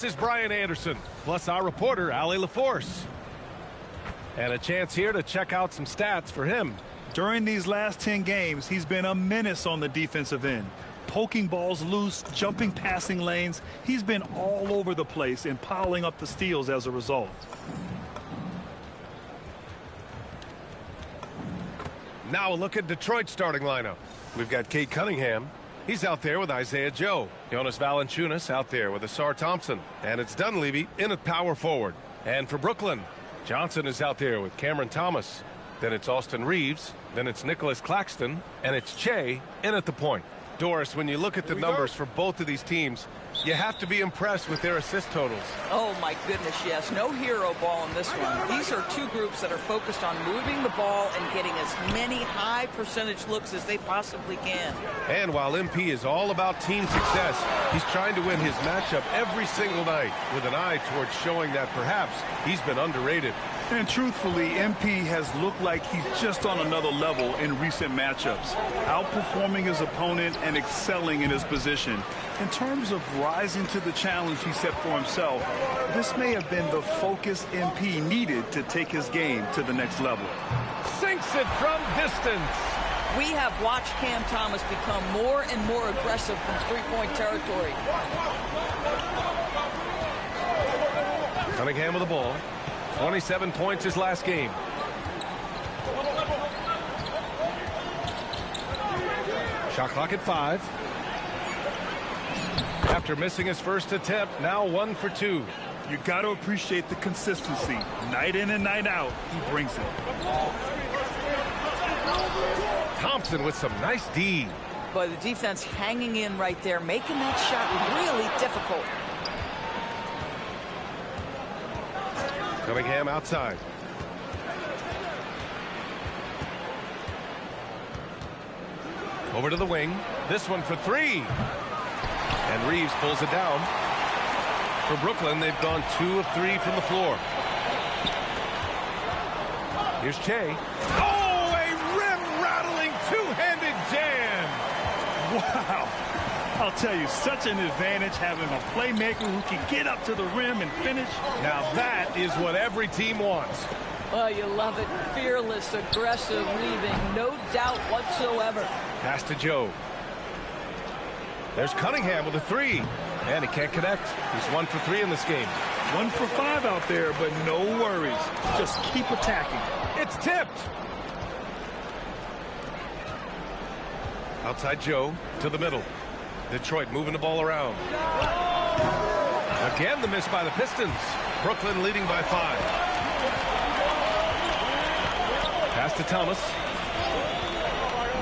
This is Brian Anderson, plus our reporter, Allie LaForce. And a chance here to check out some stats for him. During these last 10 games, he's been a menace on the defensive end. Poking balls loose, jumping passing lanes. He's been all over the place and piling up the steals as a result. Now a look at Detroit's starting lineup. We've got Cade Cunningham. He's out there with Isaiah Joe. Jonas Valanciunas out there with Asar Thompson. And it's Dunleavy in at power forward. And for Brooklyn, Johnson is out there with Cameron Thomas. Then it's Austin Reeves. Then it's Nicholas Claxton. And it's Che in at the point. Doris, when you look at the numbers for both of these teams, you have to be impressed with their assist totals. Oh, my goodness, yes. No hero ball in this one. These are two groups that are focused on moving the ball and getting as many high percentage looks as they possibly can. And while MP is all about team success, he's trying to win his matchup every single night with an eye towards showing that perhaps he's been underrated. And truthfully, MP has looked like he's just on another level in recent matchups, outperforming his opponent and excelling in his position. In terms of rising to the challenge he set for himself, this may have been the focus MP needed to take his game to the next level. Sinks it from distance. We have watched Cam Thomas become more and more aggressive from three-point territory. Cunningham with the ball. 27 points his last game. Shot clock at 5. After missing his first attempt, now 1 for 2. You got to appreciate the consistency. Night in and night out, he brings it. Thompson with some nice D. But the defense hanging in right there, making that shot really difficult. Cunningham outside. Over to the wing. This one for 3. And Reeves pulls it down. For Brooklyn, they've gone 2 of 3 from the floor. Here's Che. Oh, a rim-rattling two-handed jam. Wow. I'll tell you, such an advantage having a playmaker who can get up to the rim and finish. Now that is what every team wants. Oh, you love it. Fearless, aggressive, leaving no doubt whatsoever. Pass to Joe. There's Cunningham with a 3. And he can't connect. He's 1 for 3 in this game. 1 for 5 out there, but no worries. Just keep attacking. It's tipped. Outside Joe to the middle. Detroit moving the ball around. Again, the miss by the Pistons. Brooklyn leading by 5. Pass to Thomas.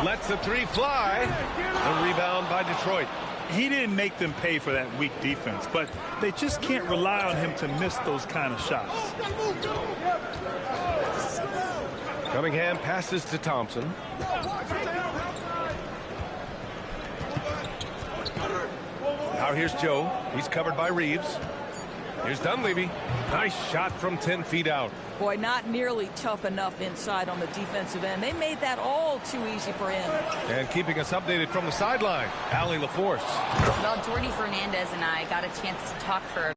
Lets the 3 fly. The rebound by Detroit. He didn't make them pay for that weak defense, but they just can't rely on him to miss those kind of shots. Cunningham passes to Thompson. Now here's Joe. He's covered by Reeves. Here's Dunleavy. Nice shot from 10 feet out. Boy, not nearly tough enough inside on the defensive end. They made that all too easy for him. And keeping us updated from the sideline, Allie LaForce. Well, Jordy Fernandez and I got a chance to talk for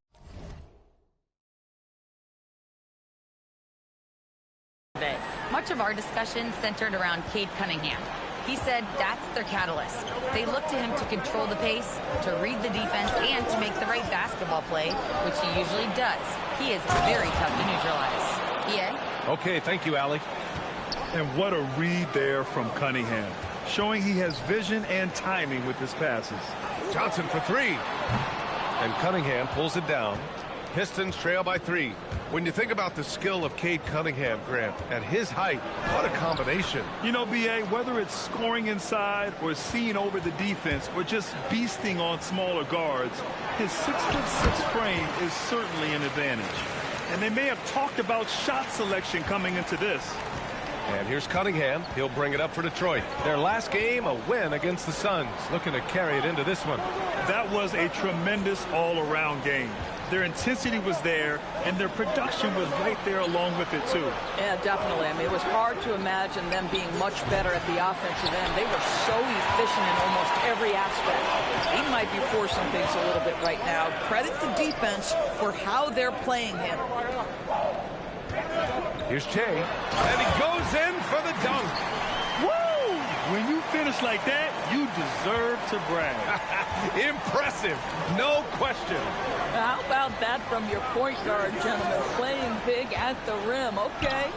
a bit. Much of our discussion centered around Cade Cunningham. He said that's their catalyst. They look to him to control the pace, to read the defense, and to make the right basketball play, which he usually does. He is very tough to neutralize. Yeah. Okay, thank you, Allie. And what a read there from Cunningham, showing he has vision and timing with his passes. Johnson for 3. And Cunningham pulls it down. Pistons trail by 3. When you think about the skill of Cade Cunningham, Grant, at his height, what a combination. You know, B.A., whether it's scoring inside or seeing over the defense or just beasting on smaller guards, his 6'6" frame is certainly an advantage. And they may have talked about shot selection coming into this. And here's Cunningham. He'll bring it up for Detroit. Their last game, a win against the Suns. Looking to carry it into this one. That was a tremendous all-around game. Their intensity was there, and their production was right there along with it, too. Yeah, definitely. I mean, it was hard to imagine them being much better at the offensive end. They were so efficient in almost every aspect. He might be forcing things a little bit right now. Credit the defense for how they're playing him. Here's Che, and he goes in for the dunk. Woo! When you finish like that, you deserve to brag. Impressive, no question. How about that from your point guard, gentlemen? Playing big at the rim, okay.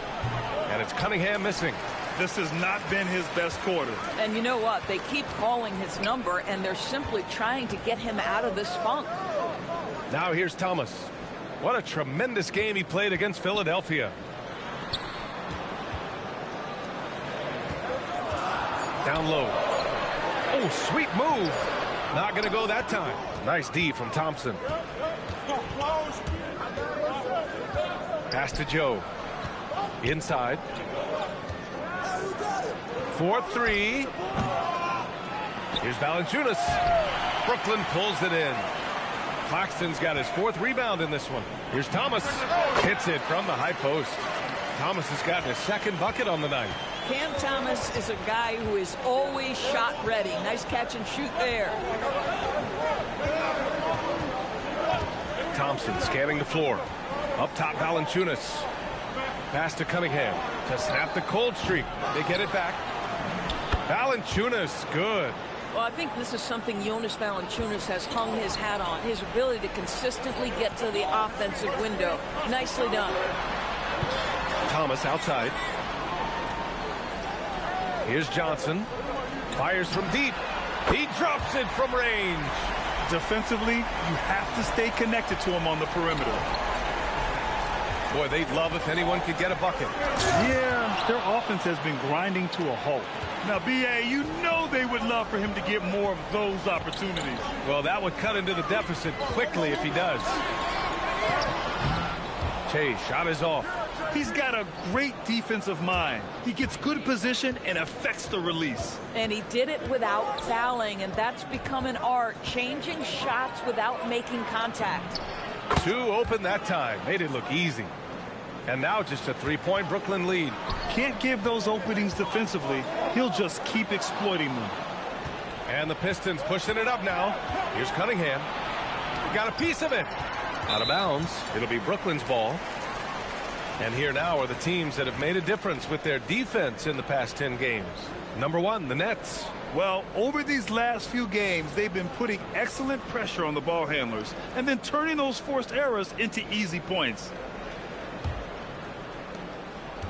And it's Cunningham missing. This has not been his best quarter. And you know what? They keep calling his number, and they're simply trying to get him out of this funk. Now here's Thomas. What a tremendous game he played against Philadelphia. Down low. Oh, sweet move. Not going to go that time. Nice D from Thompson. Pass to Joe. Inside. 4-3. Here's Valanciunas. Brooklyn pulls it in. Claxton's got his 4th rebound in this one. Here's Thomas. Hits it from the high post. Thomas has gotten his 2nd bucket on the night. Cam Thomas is a guy who is always shot ready. Nice catch and shoot there. Thompson scanning the floor. Up top, Valanciunas. Pass to Cunningham to snap the cold streak. They get it back. Valanciunas, good. Well, I think this is something Jonas Valanciunas has hung his hat on. His ability to consistently get to the offensive window. Nicely done. Thomas outside. Here's Johnson. Fires from deep. He drops it from range. Defensively, you have to stay connected to him on the perimeter. Boy, they'd love if anyone could get a bucket. Yeah, their offense has been grinding to a halt. Now, B.A., you know they would love for him to get more of those opportunities. Well, that would cut into the deficit quickly if he does. Che, shot is off. He's got a great defensive mind. He gets good position and affects the release. And he did it without fouling, and that's become an art, changing shots without making contact. 2 open that time. Made it look easy. And now just a 3-point Brooklyn lead. Can't give those openings defensively. He'll just keep exploiting them. And the Pistons pushing it up now. Here's Cunningham. Got a piece of it. Out of bounds. It'll be Brooklyn's ball. And here now are the teams that have made a difference with their defense in the past 10 games. Number 1, the Nets. Well, over these last few games, they've been putting excellent pressure on the ball handlers and then turning those forced errors into easy points.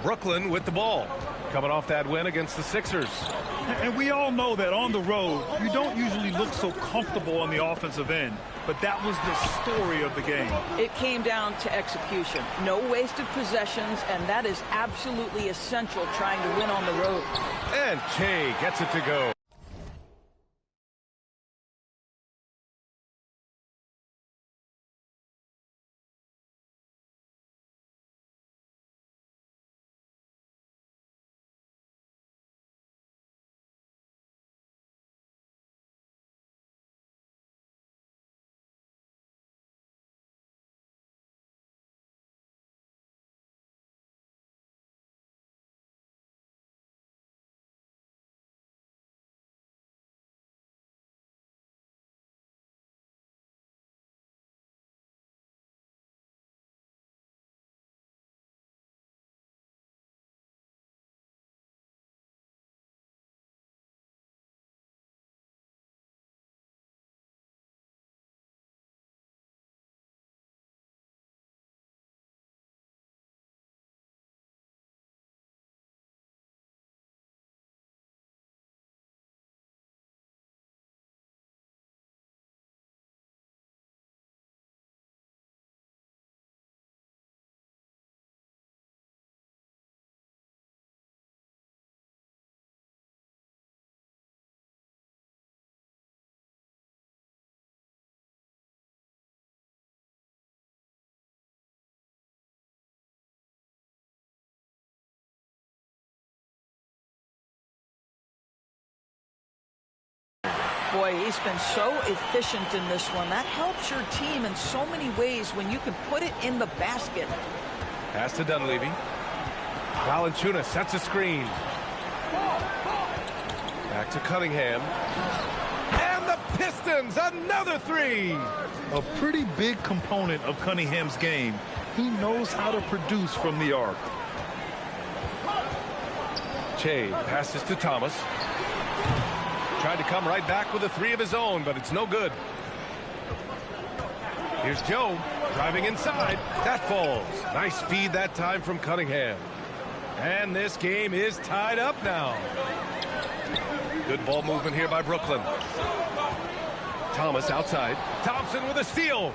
Brooklyn with the ball. Coming off that win against the Sixers. And we all know that on the road, you don't usually look so comfortable on the offensive end. But that was the story of the game. It came down to execution. No wasted possessions, and that is absolutely essential trying to win on the road. And Che gets it to go. Boy, he's been so efficient in this one. That helps your team in so many ways when you can put it in the basket. Pass to Dunleavy. Valanciunas sets a screen. Back to Cunningham. And the Pistons, another three. A pretty big component of Cunningham's game. He knows how to produce from the arc. Che passes to Thomas. Tried to come right back with a three of his own, but it's no good. Here's Joe driving inside. That falls. Nice feed that time from Cunningham. And this game is tied up now. Good ball movement here by Brooklyn. Thomas outside. Thompson with a steal.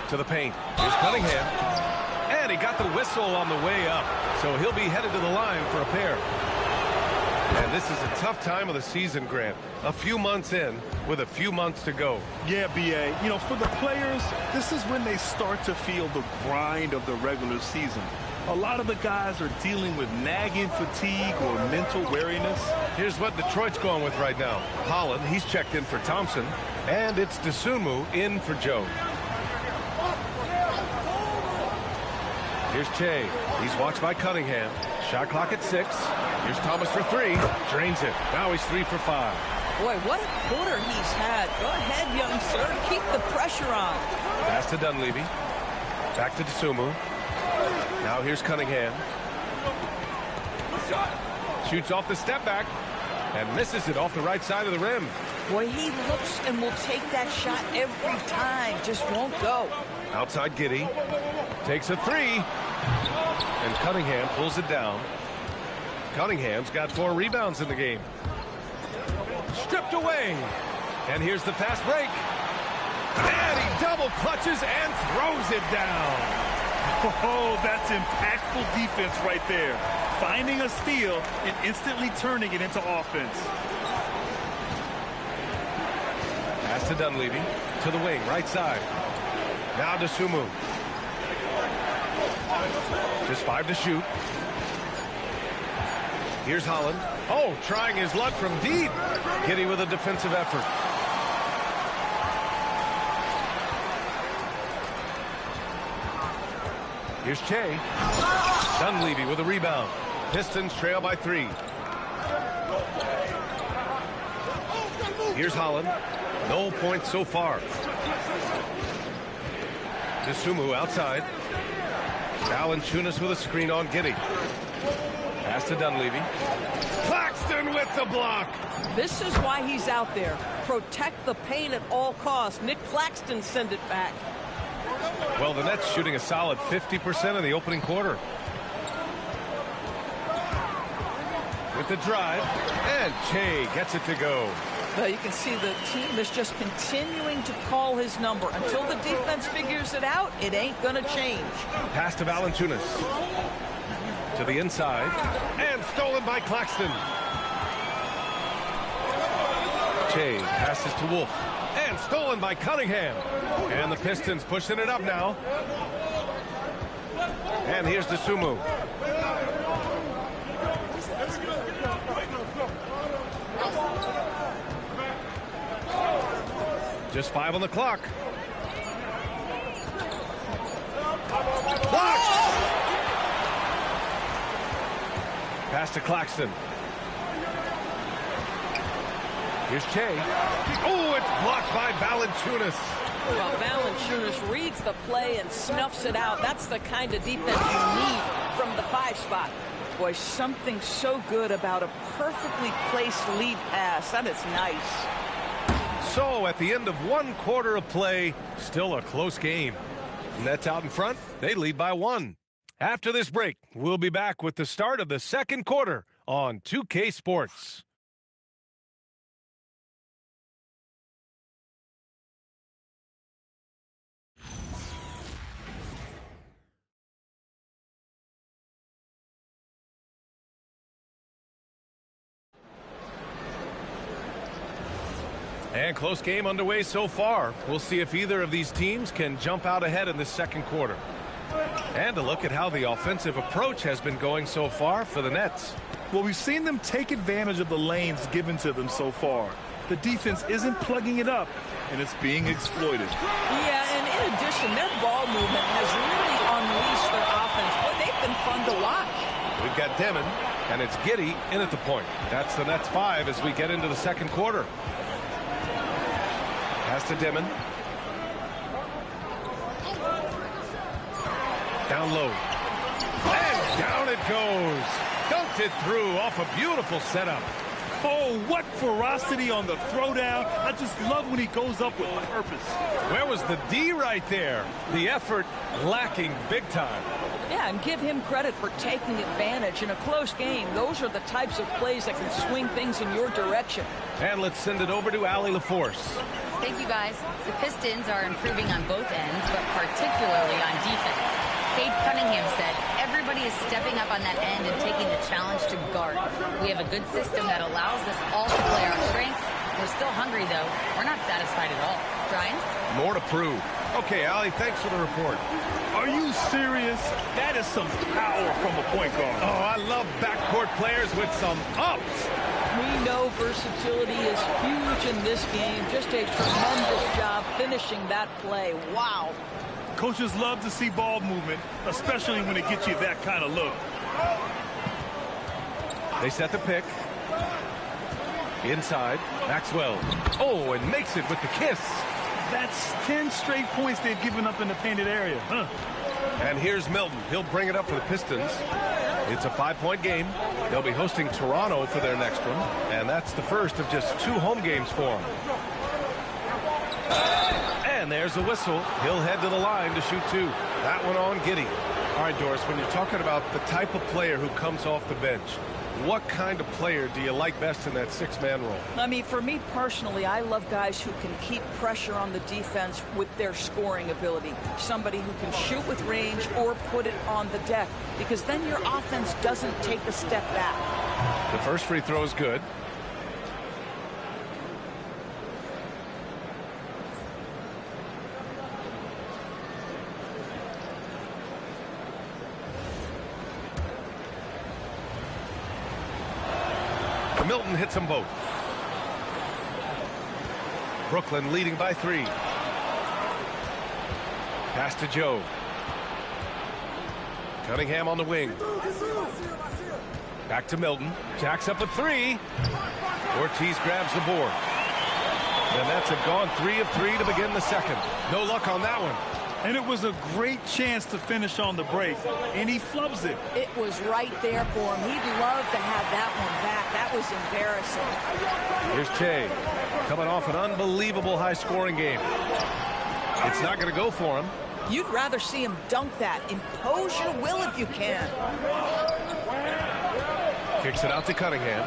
To the paint. Here's Cunningham. And he got the whistle on the way up. So he'll be headed to the line for a pair. And this is a tough time of the season, Grant. A few months in with a few months to go. Yeah, B.A. You know, for the players, this is when they start to feel the grind of the regular season. A lot of the guys are dealing with nagging fatigue or mental weariness. Here's what Detroit's going with right now. Holland, he's checked in for Thompson. And it's DeChe706 in for Joe. Here's Che. He's watched by Cunningham. Shot clock at 6. Here's Thomas for 3. Drains it. Now he's 3 for 5. Boy, what a quarter he's had. Go ahead, young sir. Keep the pressure on. Pass to Dunleavy. Back to DeChe706. Now here's Cunningham. Shoots off the step back and misses it off the right side of the rim. Boy, he looks and will take that shot every time. Just won't go. Outside Giddey. Takes a 3. And Cunningham pulls it down. Cunningham's got 4 rebounds in the game. Stripped away. And here's the fast break. And he double clutches and throws it down. Oh, that's impactful defense right there. Finding a steal and instantly turning it into offense. Pass to Dunleavy. To the wing, right side. Now DeChe706. Just 5 to shoot. Here's Holland. Oh, trying his luck from deep. Giddey with a defensive effort. Here's Che. Dunleavy with a rebound. Pistons trail by 3. Here's Holland. No points so far. DeChe706 outside. Valanciunas with a screen on Giddey. Pass to Dunleavy. Claxton with the block. This is why he's out there. Protect the paint at all costs. Nick Claxton send it back. Well, the Nets shooting a solid 50% in the opening quarter. With the drive. And Che gets it to go. Well, you can see the team is just continuing to call his number. Until the defense figures it out, it ain't going to change. Pass to Valanciunas. To the inside. And stolen by Claxton. Che passes to Wolf. And stolen by Cunningham. And the Pistons pushing it up now. And here's DeChe706. Just 5 on the clock. Blocked! Pass to Claxton. Here's Che. Oh, it's blocked by Valanciunas. Well, Valanciunas reads the play and snuffs it out. That's the kind of defense you need from the 5 spot. Boy, something so good about a perfectly placed lead pass. That is nice. So, at the end of 1 quarter of play, still a close game. Nets out in front, they lead by 1. After this break, we'll be back with the start of the second quarter on 2K Sports. And close game underway so far. We'll see if either of these teams can jump out ahead in the second quarter. And a look at how the offensive approach has been going so far for the Nets. Well, we've seen them take advantage of the lanes given to them so far. The defense isn't plugging it up, and it's being exploited. Yeah, and in addition, their ball movement has really unleashed their offense. Boy, they've been fun to watch. We've got Demon, and it's Giddy in at the point. That's the Nets 5 as we get into the second quarter. Pass to Demon. Down low. And down it goes. Dunked it through off a beautiful setup. Oh, what ferocity on the throwdown. I just love when he goes up with purpose. Where was the D right there? The effort lacking big time. Yeah, and give him credit for taking advantage in a close game. Those are the types of plays that can swing things in your direction. And let's send it over to Allie LaForce. Thank you, guys. The Pistons are improving on both ends, but particularly on defense. Cade Cunningham said, everybody is stepping up on that end and taking the challenge to guard. We have a good system that allows us all to play our strengths. We're still hungry, though. We're not satisfied at all. Brian? More to prove. Okay, Allie, thanks for the report. Are you serious? That is some power from a point guard. Oh, I love backcourt players with some ups. We know versatility is huge in this game. Just a tremendous job finishing that play. Wow. Coaches love to see ball movement, especially when it gets you that kind of look. They set the pick. Inside, Maxwell. Oh, and makes it with the kiss. That's 10 straight points they've given up in the painted area. Huh. And here's Milton. He'll bring it up for the Pistons. It's a 5-point game. They'll be hosting Toronto for their next one. And that's the first of just 2 home games for them. And there's a whistle. He'll head to the line to shoot 2. That one on Giddy. All right, Doris, when you're talking about the type of player who comes off the bench, what kind of player do you like best in that 6-man role? I mean, for me personally, I love guys who can keep pressure on the defense with their scoring ability. Somebody who can shoot with range or put it on the deck, because then your offense doesn't take a step back. The first free throw is good. Milton hits them both. Brooklyn leading by 3. Pass to Joe. Cunningham on the wing. Back to Milton. Jacks up a 3. Ortiz grabs the board. And that's have gone 3 of 3 to begin the second. No luck on that one. And it was a great chance to finish on the break, and he flubs it. It was right there for him. He'd love to have that one back. That was embarrassing. Here's Che, coming off an unbelievable high-scoring game. It's not going to go for him. You'd rather see him dunk that. Impose your will if you can. Kicks it out to Cunningham.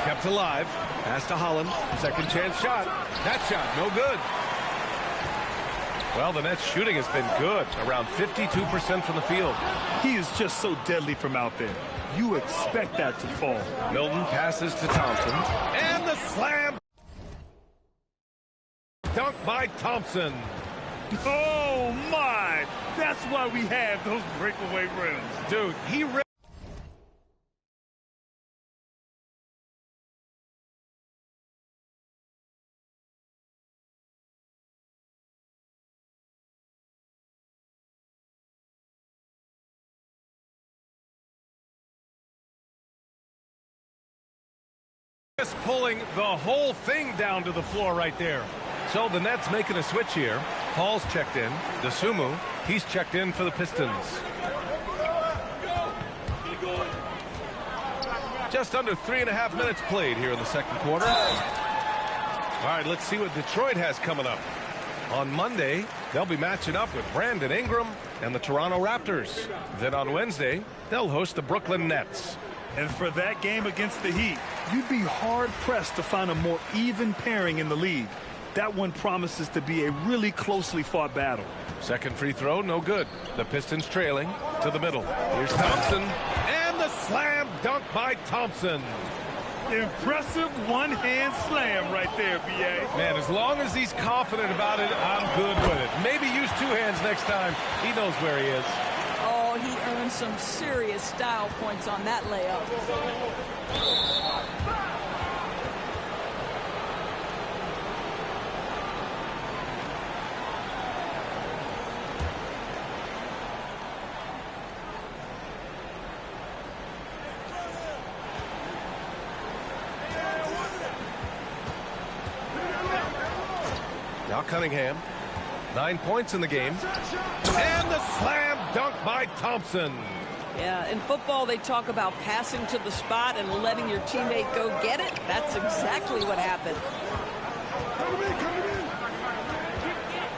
Kept alive. Pass to Holland. Second chance shot. That shot, no good. Well, the Nets shooting has been good, around 52% from the field. He is just so deadly from out there. You expect that to fall. Milton passes to Thompson. And the slam. Dunk by Thompson. Oh, my. That's why we have those breakaway rims. Dude, he ripped. Just pulling the whole thing down to the floor right there. So the Nets making a switch here. Paul's checked in. DeSumo, he's checked in for the Pistons. Just under 3.5 minutes played here in the second quarter. All right, let's see what Detroit has coming up. On Monday, they'll be matching up with Brandon Ingram and the Toronto Raptors. Then on Wednesday, they'll host the Brooklyn Nets. And for that game against the Heat, you'd be hard-pressed to find a more even pairing in the league. That one promises to be a really closely fought battle. Second free throw, no good. The Pistons trailing to the middle. Here's Thompson, and the slam dunk by Thompson. Impressive one-hand slam right there, B.A. Man, as long as he's confident about it, I'm good with it. Maybe use 2 hands next time. He knows where he is. Oh, he earned some serious style points on that layup. Now Cunningham, 9 points in the game, and the slam dunk by Thompson. Yeah, in football they talk about passing to the spot and letting your teammate go get it. That's exactly what happened.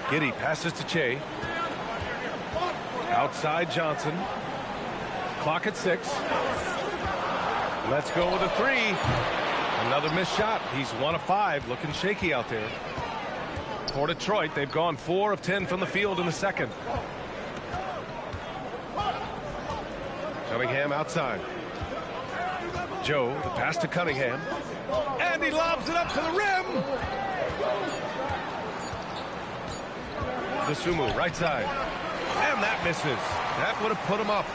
Giddey passes to DeChe. Outside Johnson. Clock at 6. Let's go with a 3. Another missed shot. He's 1 of 5, looking shaky out there. For Detroit, they've gone 4 of 10 from the field in the second. Cunningham outside. Joe, the pass to Cunningham. And he lobs it up to the rim. Dosunmu, right side. And that misses. That would have put him up.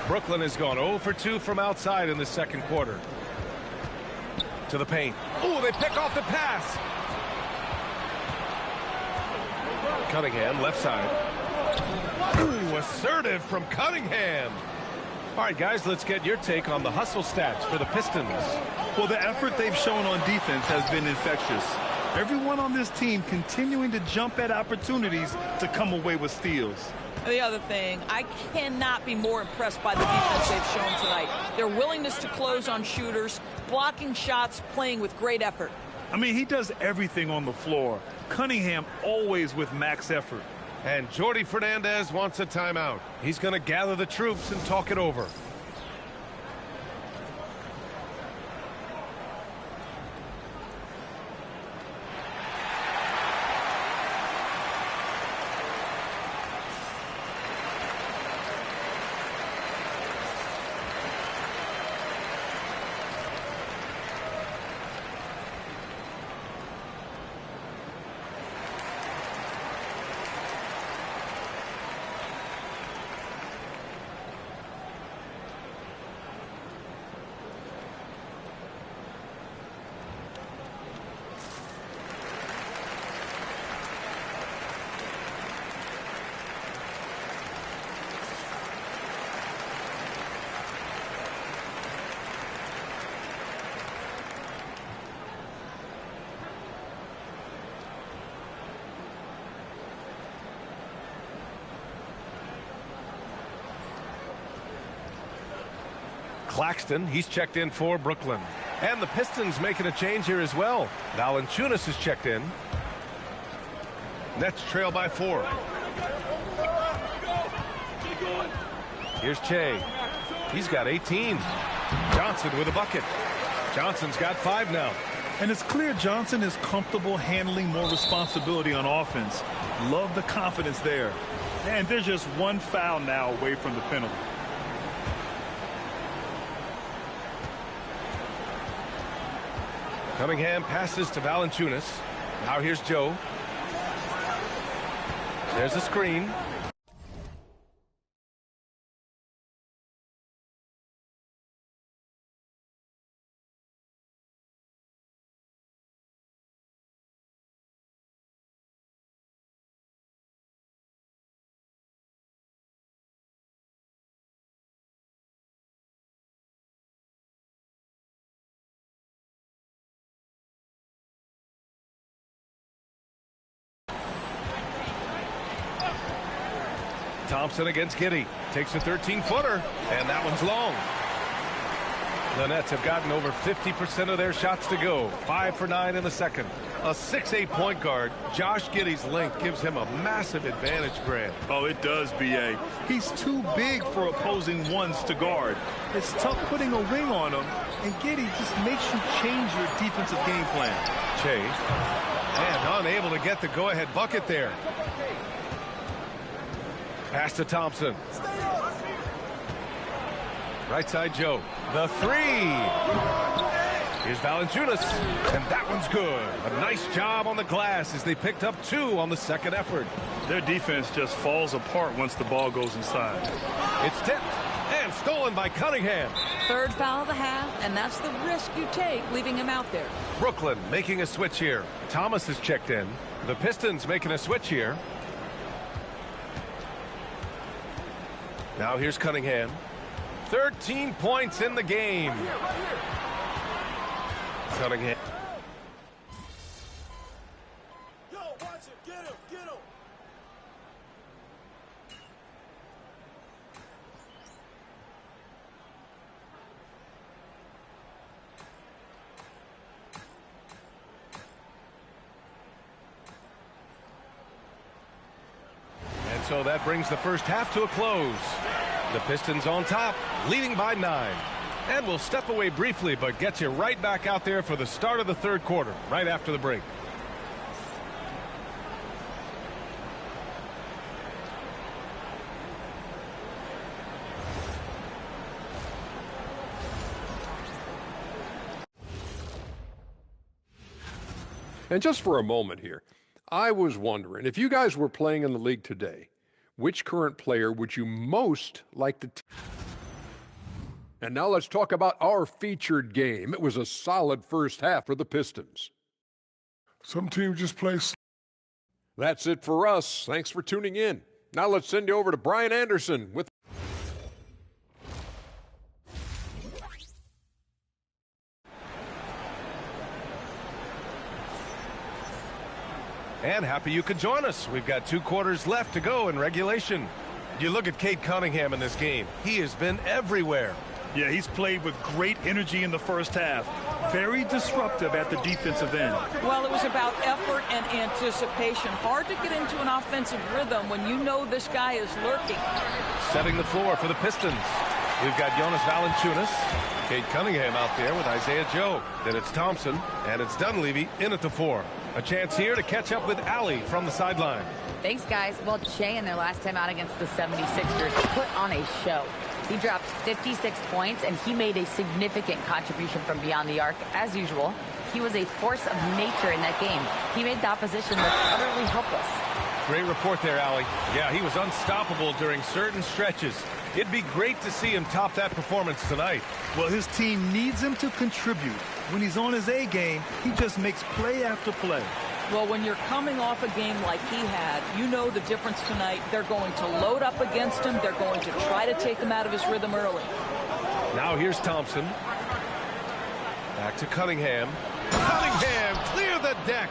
Brooklyn has gone 0 for 2 from outside in the second quarter. To the paint. Oh, they pick off the pass. Cunningham, left side. Ooh, assertive from Cunningham. All right, guys, let's get your take on the hustle stats for the Pistons. Well, the effort they've shown on defense has been infectious. Everyone on this team continuing to jump at opportunities to come away with steals. The other thing, I cannot be more impressed by the defense they've shown tonight. Their willingness to close on shooters, blocking shots, playing with great effort. I mean, he does everything on the floor. Cunningham always with max effort. And Jordi Fernandez wants a timeout. He's going to gather the troops and talk it over. Claxton, he's checked in for Brooklyn. And the Pistons making a change here as well. Valanciunas is checked in. Nets trail by 4. Here's Che. He's got 18. Johnson with a bucket. Johnson's got 5 now. And it's clear Johnson is comfortable handling more responsibility on offense. Love the confidence there. And there's just one foul now away from the penalty. Cunningham passes to Valanciunas. Now here's Joe. There's a screen. Thompson against Giddey. Takes a 13-footer, and that one's long. The Nets have gotten over 50% of their shots to go. 5 for 9 in the second. A 6'8" point guard, Josh Giddey's length gives him a massive advantage, Grant. Oh, it does, B.A. He's too big for opposing ones to guard. It's tough putting a wing on him, and Giddey just makes you change your defensive game plan. Che, and unable to get the go-ahead bucket there. Pass to Thompson. Right side Joe. The 3. Here's Valanciunas. And that one's good. A nice job on the glass as they picked up 2 on the second effort. Their defense just falls apart once the ball goes inside. It's tipped and stolen by Cunningham. Third foul of the half, and that's the risk you take leaving him out there. Brooklyn making a switch here. Thomas is checked in. The Pistons making a switch here. Now here's Cunningham. 13 points in the game. Cunningham. Yo, watch him. Get him. Get him. And so that brings the first half to a close. The Pistons on top, leading by 9. And we'll step away briefly, but get you right back out there for the start of the third quarter, right after the break. And just for a moment here, I was wondering, if you guys were playing in the league today, which current player would you most like to... And now let's talk about our featured game. It was a solid first half for the Pistons. Some teams just play. That's it for us. Thanks for tuning in. Now let's send you over to Brian Anderson with... And happy you could join us. We've got 2 quarters left to go in regulation. You look at Cade Cunningham in this game. He has been everywhere. Yeah, he's played with great energy in the first half. Very disruptive at the defensive end. Well, it was about effort and anticipation. Hard to get into an offensive rhythm when you know this guy is lurking. Setting the floor for the Pistons. We've got Jonas Valanciunas, Cade Cunningham out there with Isaiah Joe. Then it's Thompson, and it's Dunleavy in at the 4. A chance here to catch up with Allie from the sideline. Thanks, guys. Well, DeChe in their last time out against the 76ers put on a show. He dropped 56 points, and he made a significant contribution from beyond the arc, as usual. He was a force of nature in that game. He made the opposition look utterly helpless. Great report there, Allie. Yeah, he was unstoppable during certain stretches. It'd be great to see him top that performance tonight. Well, his team needs him to contribute. When he's on his A game, he just makes play after play. Well, when you're coming off a game like he had, you know the difference tonight. They're going to load up against him. They're going to try to take him out of his rhythm early. Now here's Thompson. Back to Cunningham. Cunningham, clear the deck.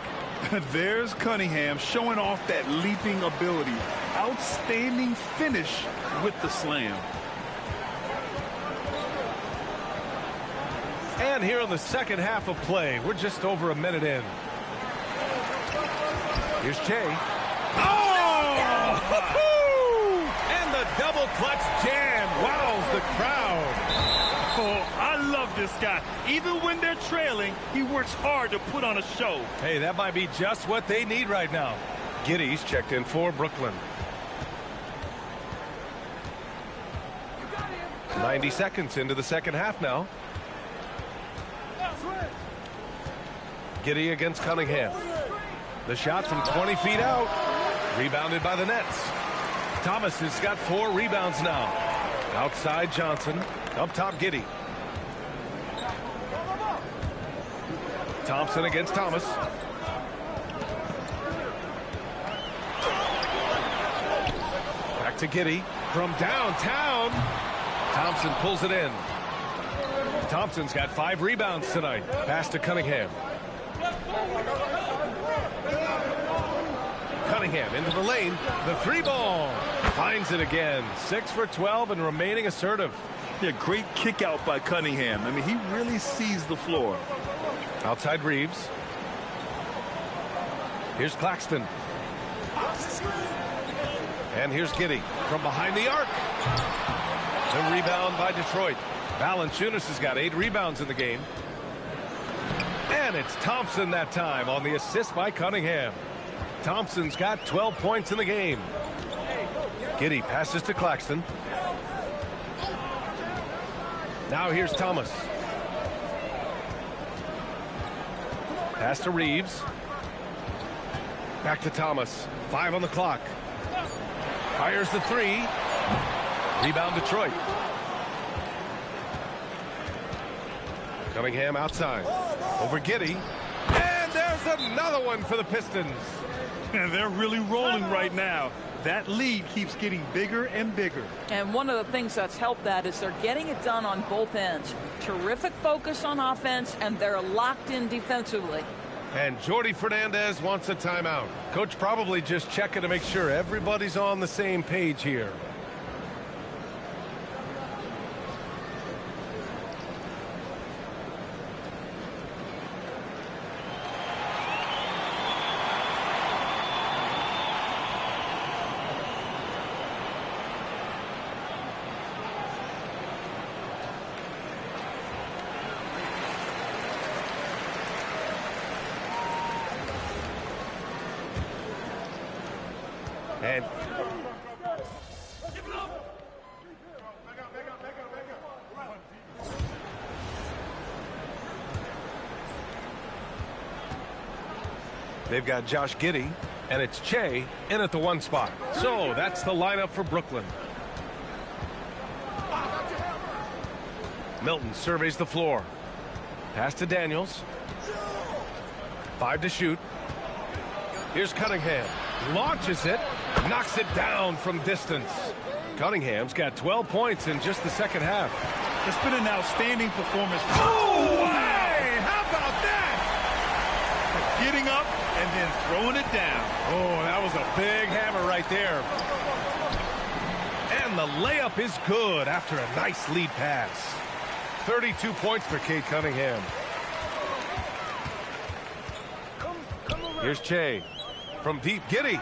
There's Cunningham showing off that leaping ability. Outstanding finish with the slam. And here in the second half of play, we're just over a minute in. Here's Che. Oh! And the double clutch jam wows the crowd. Oh, I love this guy. Even when they're trailing, he works hard to put on a show. Hey, that might be just what they need right now. Giddey's checked in for Brooklyn. 90 seconds into the second half now. Giddey against Cunningham. The shot from 20 feet out. Rebounded by the Nets. Thomas has got 4 rebounds now. Outside Johnson. Up top Giddey. Thompson against Thomas. Back to Giddey from downtown. Thompson pulls it in. Thompson's got 5 rebounds tonight. Pass to Cunningham. Cunningham into the lane. The 3-ball. Finds it again. 6 for 12 and remaining assertive. Yeah, great kick out by Cunningham. I mean, he really sees the floor. Outside Reeves. Here's Claxton. And here's Giddey from behind the arc. The rebound by Detroit. Valanciunas has got 8 rebounds in the game. And it's Thompson that time on the assist by Cunningham. Thompson's got 12 points in the game. Giddey passes to Claxton. Now here's Thomas. Pass to Reeves. Back to Thomas. 5 on the clock. Fires the three. Rebound Detroit. Cunningham outside. Over Giddey. And there's another one for the Pistons. And they're really rolling right now. That lead keeps getting bigger and bigger. And one of the things that's helped that is they're getting it done on both ends. Terrific focus on offense, and they're locked in defensively. And Jordi Fernandez wants a timeout. Coach probably just checking to make sure everybody's on the same page here. And they've got Josh Giddey, and it's Che in at the one spot. So that's the lineup for Brooklyn. Milton surveys the floor. Pass to Daniels. 5 to shoot. Here's Cunningham. Launches it. Knocks it down from distance. Cunningham's got 12 points in just the second half. It's been an outstanding performance. Oh, hey! How about that? Getting up and then throwing it down. Oh, that was a big hammer right there. And the layup is good after a nice lead pass. 32 points for Cade Cunningham. Here's Che. From deep, Giddey.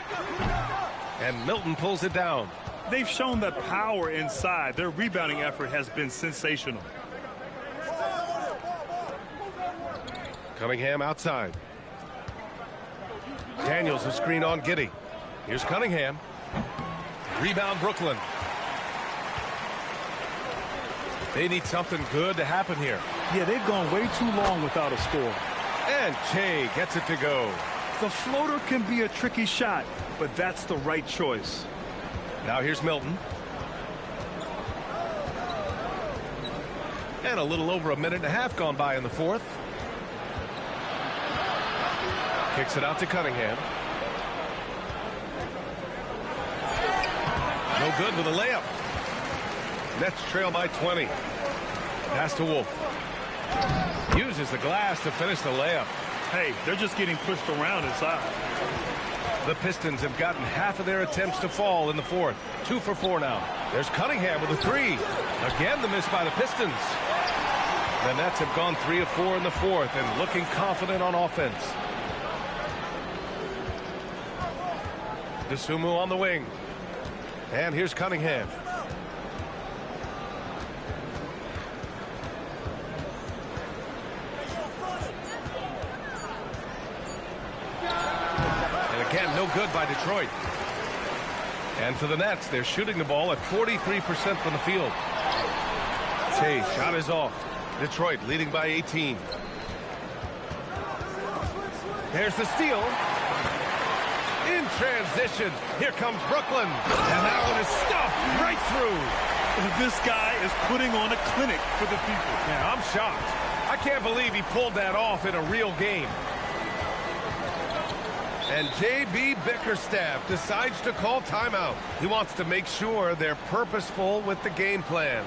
And Milton pulls it down. They've shown that power inside. Their rebounding effort has been sensational. Cunningham outside. Daniels a screen on Giddey. Here's Cunningham. Rebound Brooklyn. They need something good to happen here. Yeah, they've gone way too long without a score. And Che gets it to go. The floater can be a tricky shot, but that's the right choice. Now here's Milton. And a little over a minute and a half gone by in the fourth. Kicks it out to Cunningham. No good with a layup. Nets trail by 20. Pass to Wolf. Uses the glass to finish the layup. Hey, they're just getting pushed around inside. The Pistons have gotten half of their attempts to fall in the fourth. 2 for 4 now. There's Cunningham with a three. Again, the miss by the Pistons. The Nets have gone 3 of 4 in the fourth and looking confident on offense. DeSumo on the wing. And here's Cunningham. Again, no good by Detroit. And for the Nets, they're shooting the ball at 43% from the field. Che, shot is off. Detroit leading by 18. There's the steal. In transition, here comes Brooklyn. And that one is stuffed right through. This guy is putting on a clinic for the people. Yeah, I'm shocked. I can't believe he pulled that off in a real game. And J.B. Bickerstaff decides to call timeout. He wants to make sure they're purposeful with the game plan.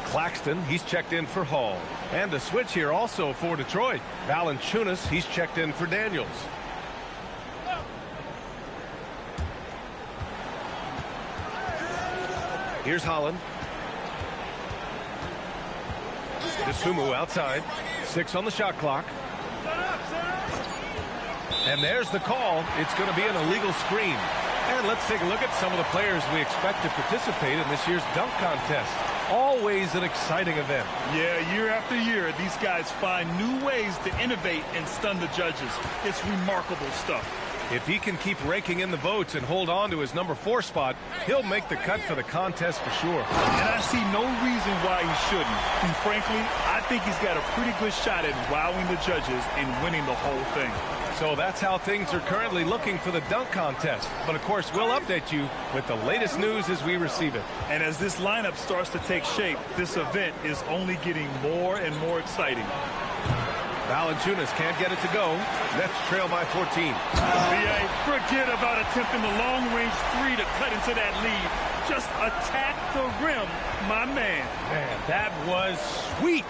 Claxton, he's checked in for Hall. And a switch here also for Detroit. Valanciunas, he's checked in for Daniels. Here's Holland. DeSumo outside. 6 on the shot clock. And there's the call. It's going to be an illegal screen. And let's take a look at some of the players we expect to participate in this year's dunk contest. Always an exciting event. Yeah, year after year, these guys find new ways to innovate and stun the judges. It's remarkable stuff. If he can keep raking in the votes and hold on to his number 4 spot, he'll make the cut for the contest for sure. And I see no reason why he shouldn't. And frankly, I think he's got a pretty good shot at wowing the judges and winning the whole thing. So that's how things are currently looking for the dunk contest. But of course, we'll update you with the latest news as we receive it. And as this lineup starts to take shape, this event is only getting more and more exciting. Valanciunas can't get it to go. Nets trail by 14. BA, forget about attempting the long-range 3 to cut into that lead. Just attack the rim, my man. Man, that was sweet.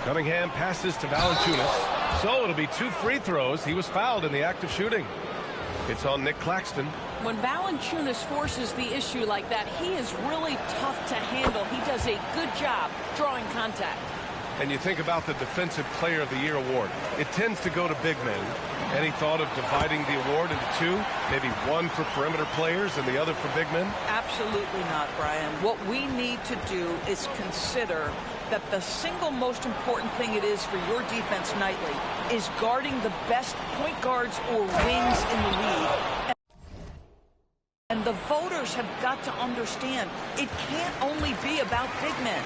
Cunningham passes to Valanciunas. So it'll be 2 free throws. He was fouled in the act of shooting. It's on Nick Claxton. When Valanciunas forces the issue like that, he is really tough to handle. He does a good job drawing contact. And you think about the Defensive Player of the Year award. It tends to go to big men. Any thought of dividing the award into 2? Maybe 1 for perimeter players and the other for big men? Absolutely not, Brian. What we need to do is consider that the single most important thing it is for your defense nightly is guarding the best point guards or wings in the league. And the voters have got to understand it can't only be about big men.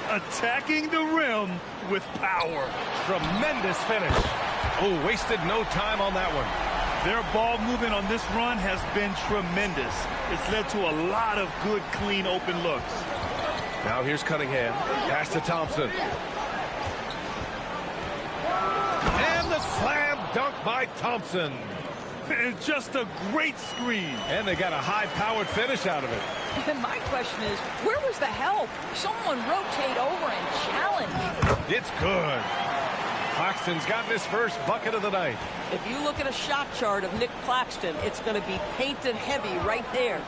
Attacking the rim with power. Tremendous finish. Oh, wasted no time on that one. Their ball movement on this run has been tremendous. It's led to a lot of good, clean, open looks. Now here's Cunningham. Pass to Thompson. And the slam dunk by Thompson. And just a great screen. And they got a high-powered finish out of it. And my question is, where was the help? Someone rotate over and challenge. It's good. Claxton's gotten his first bucket of the night. If you look at a shot chart of Nick Claxton, it's going to be painted heavy right there.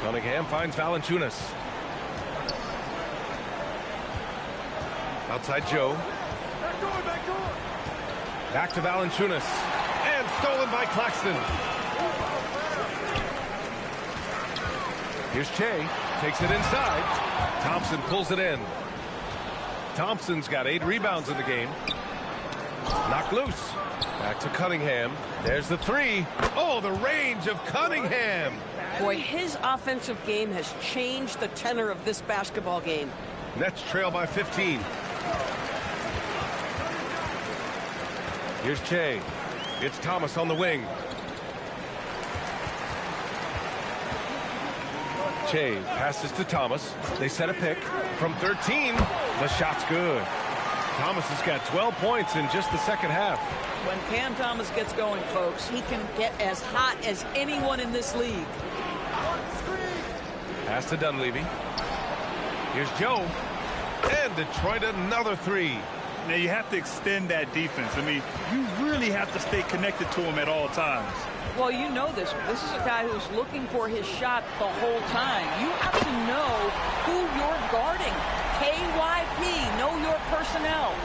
Cunningham finds Valanciunas. Outside Joe. Back to Valanciunas. And stolen by Claxton. Here's Che. Takes it inside. Thompson pulls it in. Thompson's got 8 rebounds in the game. Knocked loose. Back to Cunningham. There's the 3. Oh, the range of Cunningham. Boy, his offensive game has changed the tenor of this basketball game. Nets trail by 15. Here's Che. It's Thomas on the wing. Che passes to Thomas. They set a pick. From 13, the shot's good. Thomas has got 12 points in just the second half. When Cam Thomas gets going, folks, he can get as hot as anyone in this league. Pass to Dunleavy. Here's Joe. And Detroit another 3. Now, you have to extend that defense. I mean, you really have to stay connected to him at all times. Well, you know this. This is a guy who's looking for his shot the whole time. You have to know who you're guarding. KYP, know your personnel.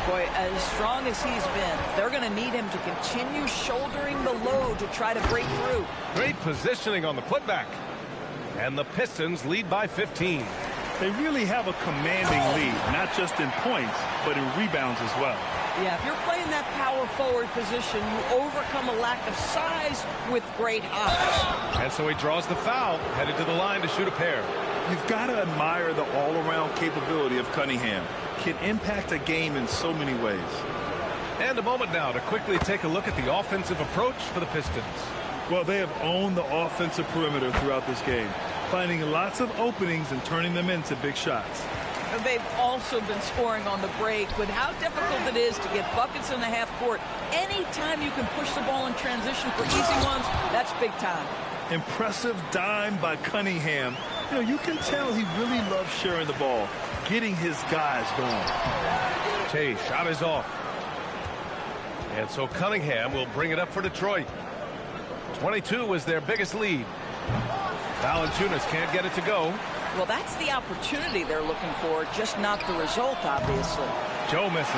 Boy, as strong as he's been, they're going to need him to continue shouldering the load to try to break through. Great positioning on the putback. And the Pistons lead by 15. They really have a commanding lead, not just in points, but in rebounds as well. Yeah, if you're playing that power forward position, you overcome a lack of size with great hops. And so he draws the foul, headed to the line to shoot a pair. You've got to admire the all-around capability of Cunningham. Can impact a game in so many ways. And a moment now to quickly take a look at the offensive approach for the Pistons. Well, they have owned the offensive perimeter throughout this game, finding lots of openings and turning them into big shots. And they've also been scoring on the break with how difficult it is to get buckets in the half court. Anytime you can push the ball in transition for easy ones, that's big time. Impressive dime by Cunningham, You know, you can tell he really loves sharing the ball, getting his guys going. Che, shot is off. And so Cunningham will bring it up for Detroit. 22 was their biggest lead. Valanciunas can't get it to go. Well, that's the opportunity they're looking for, just not the result, obviously. Joe misses.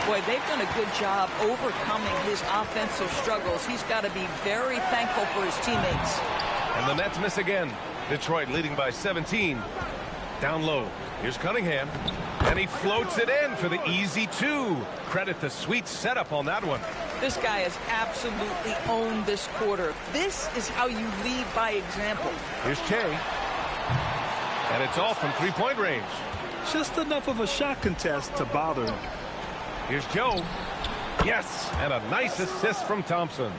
Boy, they've done a good job overcoming his offensive struggles. He's got to be very thankful for his teammates. And the Nets miss again. Detroit leading by 17. Down low. Here's Cunningham. And he floats it in for the easy two. Credit the sweet setup on that one. This guy has absolutely owned this quarter. This is how you lead by example. Here's Che. And it's off from three-point range. Just enough of a shot contest to bother him. Here's Joe. Yes, and a nice assist from Thompson.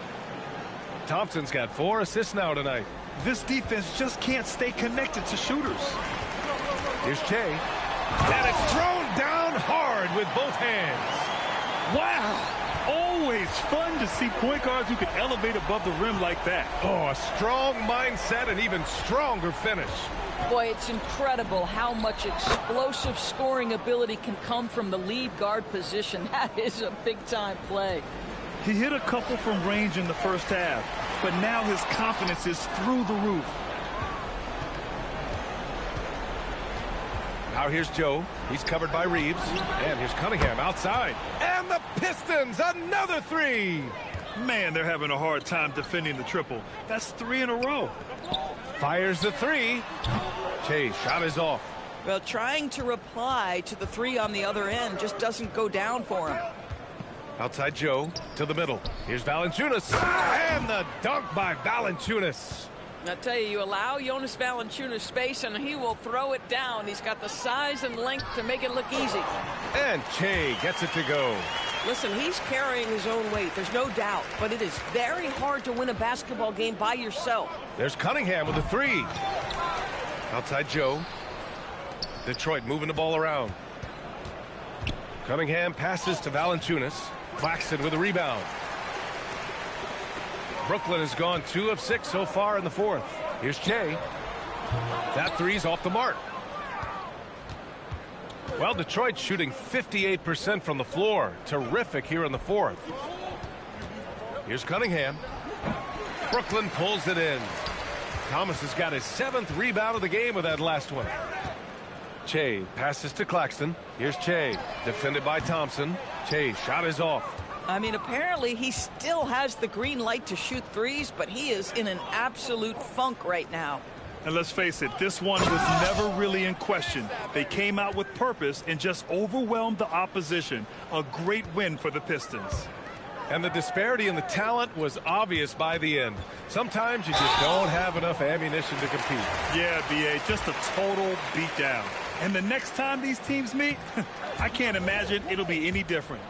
Thompson's got 4 assists now tonight. This defense just can't stay connected to shooters. Here's Che. And it's thrown down hard with both hands. Wow. Always fun to see point guards who can elevate above the rim like that. Oh, a strong mindset and even stronger finish. Boy, it's incredible how much explosive scoring ability can come from the lead guard position. That is a big-time play. He hit a couple from range in the first half, but now his confidence is through the roof. Now here's Joe. He's covered by Reeves. And here's Cunningham outside. And the Pistons, another 3. Man, they're having a hard time defending the triple. That's 3 in a row. Fires the 3. Che, shot is off. Well, trying to reply to the 3 on the other end just doesn't go down for him. Outside Joe to the middle. Here's Valanciunas. And the dunk by Valanciunas. I tell you, you allow Jonas Valanciunas space and he will throw it down. He's got the size and length to make it look easy. And Che gets it to go. Listen, he's carrying his own weight, there's no doubt, but it is very hard to win a basketball game by yourself. There's Cunningham with a 3. Outside Joe. Detroit moving the ball around. Cunningham passes to Valanciunas. Claxton with a rebound. Brooklyn has gone 2 of 6 so far in the 4th. Here's Che. That 3's off the mark. Well, Detroit shooting 58% from the floor. Terrific here in the 4th. Here's Cunningham. Brooklyn pulls it in. Thomas has got his 7th rebound of the game with that last one. Che passes to Claxton. Here's Che. Defended by Thompson. Che, shot is off. I mean, apparently he still has the green light to shoot threes, but he is in an absolute funk right now. And let's face it, this one was never really in question. They came out with purpose and just overwhelmed the opposition. A great win for the Pistons. And the disparity in the talent was obvious by the end. Sometimes you just don't have enough ammunition to compete. Yeah, B.A., just a total beatdown. And the next time these teams meet, I can't imagine it'll be any different.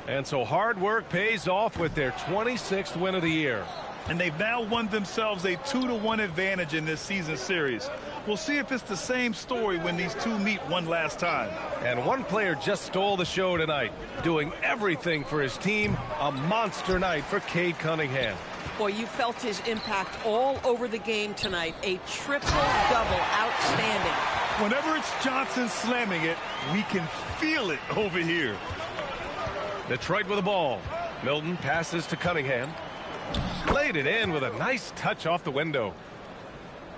And so hard work pays off with their 26th win of the year. And they've now won themselves a 2-1 advantage in this season series. We'll see if it's the same story when these two meet one last time. And one player just stole the show tonight, doing everything for his team. A monster night for Cade Cunningham. Boy, you felt his impact all over the game tonight. A triple-double, outstanding. Whenever it's Johnson slamming it, we can feel it over here. Detroit with the ball. Milton passes to Cunningham. Laid it in with a nice touch off the window.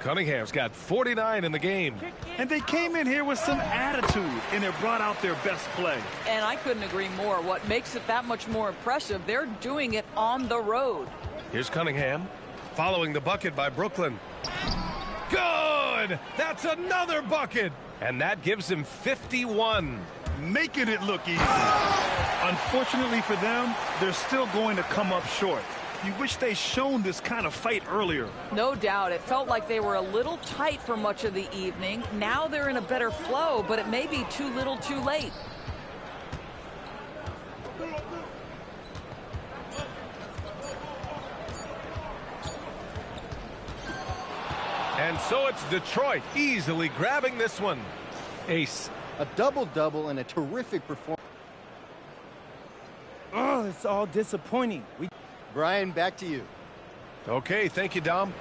Cunningham's got 49 in the game. And they came in here with some attitude, and they brought out their best play. And I couldn't agree more. What makes it that much more impressive, they're doing it on the road. Here's Cunningham, following the bucket by Brooklyn. Good! That's another bucket! And that gives him 51. Making it look easy. Unfortunately for them, they're still going to come up short. You wish they'd shown this kind of fight earlier. No doubt. It felt like they were a little tight for much of the evening. Now they're in a better flow, but it may be too little too late. And so it's Detroit easily grabbing this one. Ace. A double-double and a terrific performance. Oh, it's all disappointing. Brian, back to you. Okay, thank you, Dom.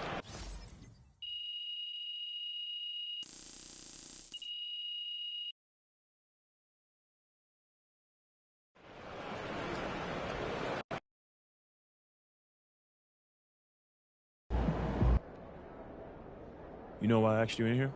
You know why I asked you in here?